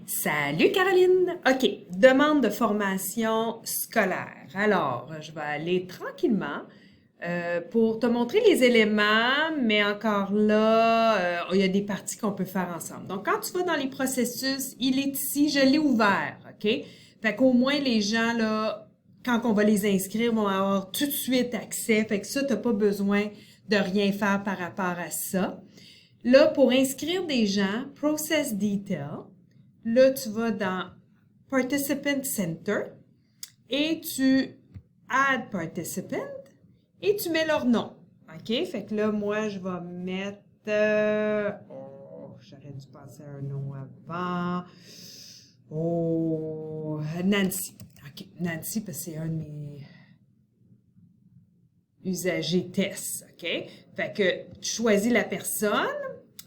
Salut Caroline! OK, demande de formation scolaire. Alors, je vais aller tranquillement pour te montrer les éléments, mais encore là, il y a des parties qu'on peut faire ensemble. Donc, quand tu vas dans les processus, il est ici, je l'ai ouvert, OK? Fait qu'au moins les gens, là, quand on va les inscrire, vont avoir tout de suite accès. Fait que ça, t'as pas besoin de rien faire par rapport à ça. Là, pour inscrire des gens, Process Detail, là, tu vas dans Participant Center et tu Add Participant et tu mets leur nom. OK? Fait que là, moi, je vais mettre... j'aurais dû passer un nom avant. Nancy. OK, Nancy, parce que c'est un de mes usagers tests. OK? Fait que tu choisis la personne.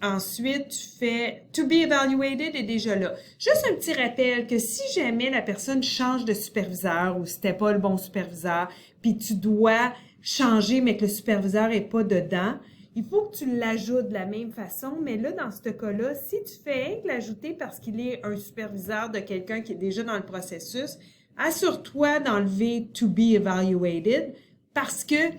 Ensuite, tu fais To be evaluated est déjà là. Juste un petit rappel que si jamais la personne change de superviseur ou si c'était pas le bon superviseur, puis tu dois changer mais que le superviseur est pas dedans, il faut que tu l'ajoutes de la même façon. Mais là, dans ce cas-là, si tu fais l'ajouter parce qu'il est un superviseur de quelqu'un qui est déjà dans le processus, assure-toi d'enlever To be evaluated parce que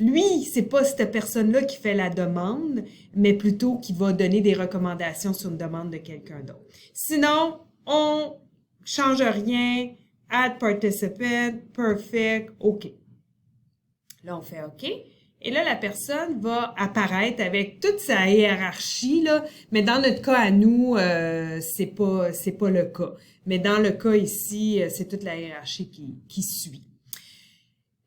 lui, c'est pas cette personne-là qui fait la demande, mais plutôt qui va donner des recommandations sur une demande de quelqu'un d'autre. Sinon, on change rien, add participant, perfect, OK. Là, on fait OK. Et là, la personne va apparaître avec toute sa hiérarchie, là, mais dans notre cas à nous, c'est pas le cas. Mais dans le cas ici, c'est toute la hiérarchie qui suit.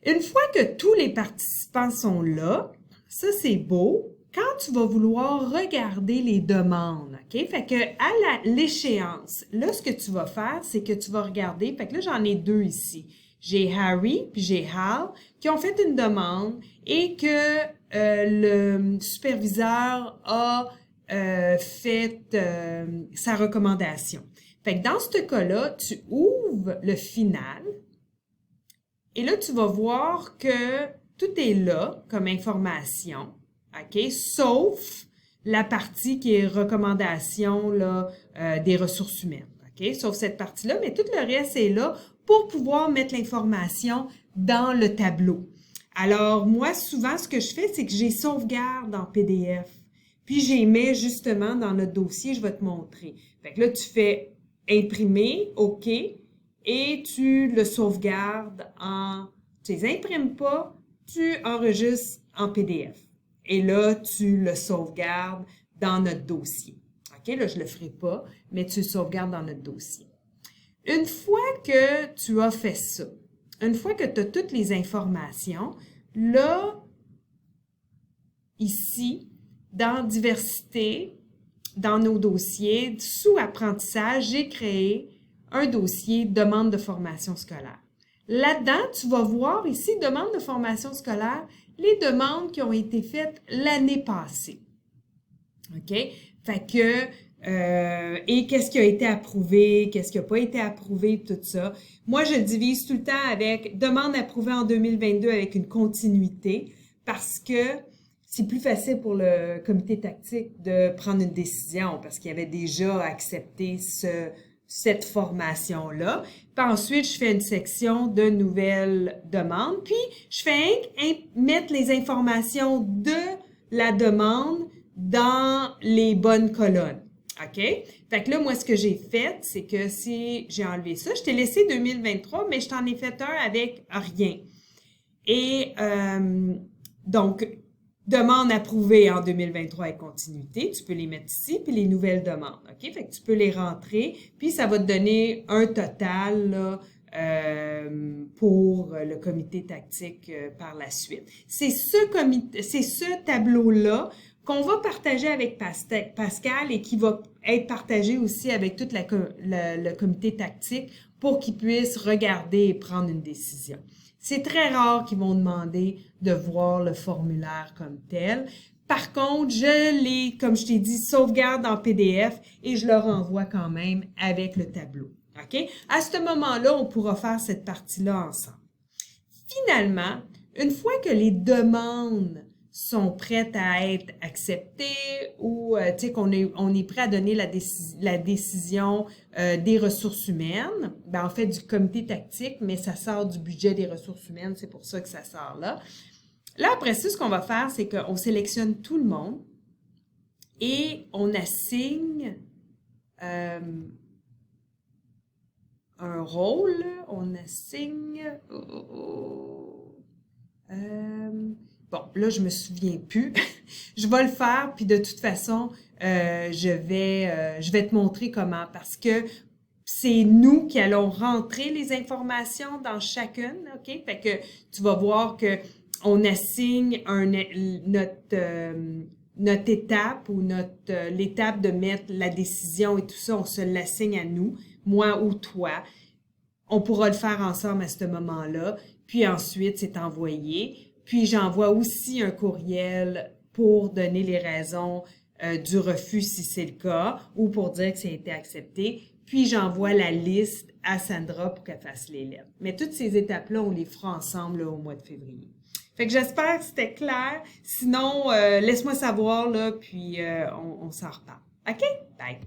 Une fois que tous les participants sont là, ça c'est beau, quand tu vas vouloir regarder les demandes, OK? Fait que à l'échéance, là, ce que tu vas faire, c'est que tu vas regarder, fait que là, j'en ai deux ici. J'ai Harry puis j'ai Hal qui ont fait une demande et que le superviseur a fait sa recommandation. Fait que dans ce cas-là, tu ouvres le final. Et là, tu vas voir que tout est là comme information, OK? Sauf la partie qui est recommandation là, des ressources humaines, OK? Sauf cette partie-là, mais tout le reste est là pour pouvoir mettre l'information dans le tableau. Alors, moi, souvent, ce que je fais, c'est que j'ai sauvegarde en PDF. Puis, j'ai mets justement dans notre dossier, je vais te montrer. Fait que là, tu fais imprimer, OK? Et tu le sauvegardes tu les imprimes pas, tu enregistres en PDF. Et là, tu le sauvegardes dans notre dossier. OK, là, je le ferai pas, mais tu le sauvegardes dans notre dossier. Une fois que tu as fait ça, une fois que tu as toutes les informations, là, ici, dans diversité, dans nos dossiers, sous apprentissage, j'ai créé un dossier demande de formation scolaire. Là-dedans, tu vas voir ici, demande de formation scolaire, les demandes qui ont été faites l'année passée. OK? Fait que, et qu'est-ce qui a été approuvé, qu'est-ce qui n'a pas été approuvé, tout ça. Moi, je divise tout le temps avec demande approuvée en 2022 avec une continuité parce que c'est plus facile pour le comité tactique de prendre une décision parce qu'il avait déjà accepté cette formation-là. Puis ensuite, je fais une section de nouvelles demandes. Puis, je fais mettre les informations de la demande dans les bonnes colonnes. OK? Fait que là, moi, ce que j'ai fait, c'est que si j'ai enlevé ça, je t'ai laissé 2023, mais je t'en ai fait un avec rien. Et donc, demande approuvée en 2023 avec continuité, tu peux les mettre ici, puis les nouvelles demandes, OK? Fait que tu peux les rentrer, puis ça va te donner un total là, pour le comité tactique par la suite. C'est ce tableau-là qu'on va partager avec Pascal et qui va être partagé aussi avec tout le comité tactique pour qu'ils puissent regarder et prendre une décision. C'est très rare qu'ils vont demander de voir le formulaire comme tel. Par contre, je les, comme je t'ai dit, sauvegarde en PDF et je le renvoie quand même avec le tableau. OK? À ce moment-là, on pourra faire cette partie-là ensemble. Finalement, une fois que les demandes sont prêtes à être acceptées ou tu sais qu'on est prêt à donner la décision des ressources humaines. Ben, en fait, du comité tactique, mais ça sort du budget des ressources humaines, c'est pour ça que ça sort là. Là, après ça, ce qu'on va faire, c'est qu'on sélectionne tout le monde et on assigne un rôle, on assigne... bon, là, je me souviens plus. Je vais le faire, puis de toute façon, je vais te montrer comment, parce que c'est nous qui allons rentrer les informations dans chacune, OK? Fait que tu vas voir que on assigne notre étape ou l'étape de mettre la décision et tout ça, on se l'assigne à nous, moi ou toi. On pourra le faire ensemble à ce moment-là. Puis ensuite, c'est envoyé. Puis j'envoie aussi un courriel pour donner les raisons du refus si c'est le cas ou pour dire que ça a été accepté. Puis j'envoie la liste à Sandra pour qu'elle fasse les lettres. Mais toutes ces étapes-là, on les fera ensemble là, au mois de février. Fait que j'espère que c'était clair. Sinon, laisse-moi savoir, là, puis on s'en reparle. OK? Bye!